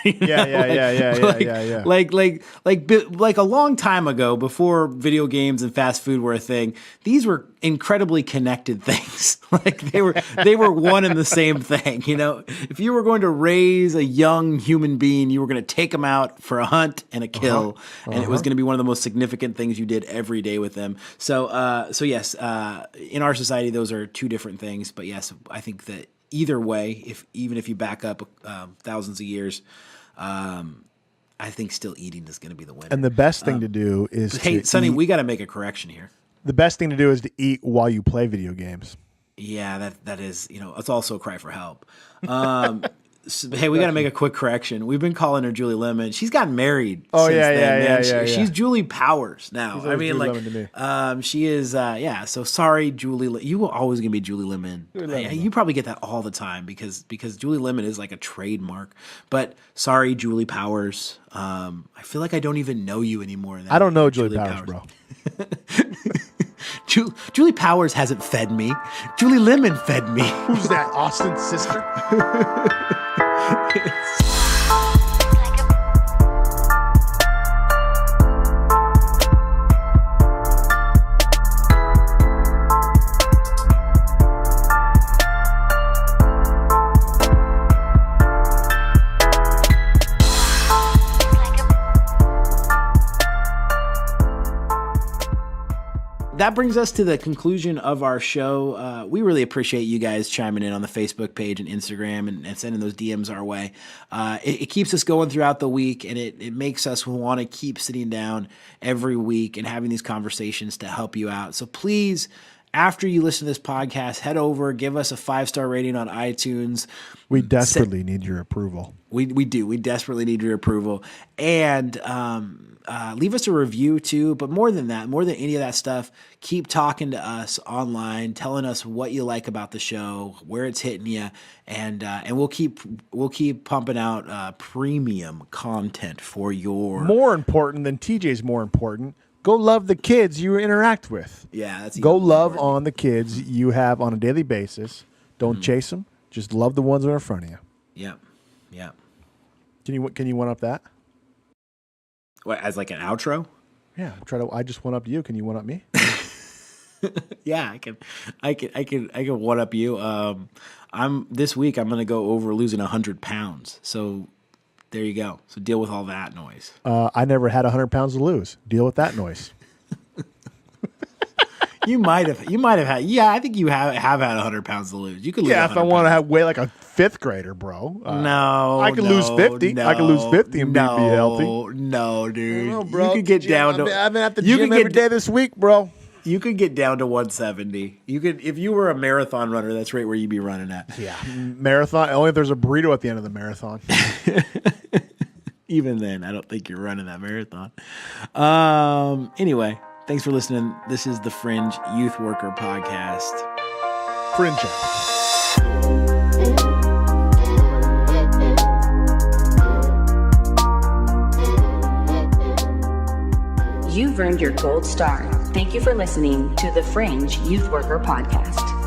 Yeah. Like a long time ago, before video games and fast food were a thing, these were incredibly connected things. Like they were one and the same thing. You know, if you were going to raise a young human being, you were going to take them out for a hunt and a kill, and it was going to be one of the most significant things you did every day with them. So yes, in our society, those are two different things. But yes, I think that either way, even if you back up thousands of years, I think still eating is going to be the winner. And the best thing to do is Sonny, we got to make a correction here. The best thing to do is to eat while you play video games. Yeah, that is, it's also a cry for help. Hey, we got to make a quick correction. We've been calling her Julie Lemon. She's gotten married. Oh, since then, yeah. She's Julie Powers now. I mean, like, Lemon to me. she is. Yeah. So sorry, Julie. You were always gonna be Julie Lemon. You probably get that all the time because Julie Lemon is like a trademark. But sorry, Julie Powers. I feel like I don't even know you anymore. I don't know Julie Powers, bro. Julie Powers hasn't fed me. Julie Lemon fed me. Who's that? Austin's sister? That brings us to the conclusion of our show. We really appreciate you guys chiming in on the Facebook page and Instagram and sending those DMs our way. It keeps us going throughout the week, and it makes us want to keep sitting down every week and having these conversations to help you out. So please, after you listen to this podcast, head over, give us a 5-star rating on iTunes. We desperately need your approval. We do. We desperately need your approval. And leave us a review too. But more than that, more than any of that stuff, keep talking to us online, telling us what you like about the show, where it's hitting you, and we'll keep pumping out premium content for your. More important than TJ's more important. Go love the kids you interact with. Yeah, that's go love on the kids you have on a daily basis. Don't chase them. Just love the ones that are in front of you. Yep. Can you one up that? What, as like an outro? Yeah. I just one up you. Can you one up me? Yeah, I can one up you. This week I'm gonna go over losing 100 pounds. So there you go. So deal with all that noise. I never had 100 pounds to lose. Deal with that noise. You might have had. Yeah, I think you have had 100 pounds to lose. You could lose. Yeah, if I want to weigh like a 5th grader, bro. I could lose 50. I could lose 50 and be healthy. No, dude. Know, bro. You could get down to. I've been at the gym every day this week, bro. You could get down to 170. You could, if you were a marathon runner, that's right where you'd be running at. Yeah, marathon. Only if there's a burrito at the end of the marathon. Even then, I don't think you're running that marathon. Anyway, thanks for listening. This is the Fringe Youth Worker Podcast. Fringe out. You've earned your gold star. Thank you for listening to the Fringe Youth Worker Podcast.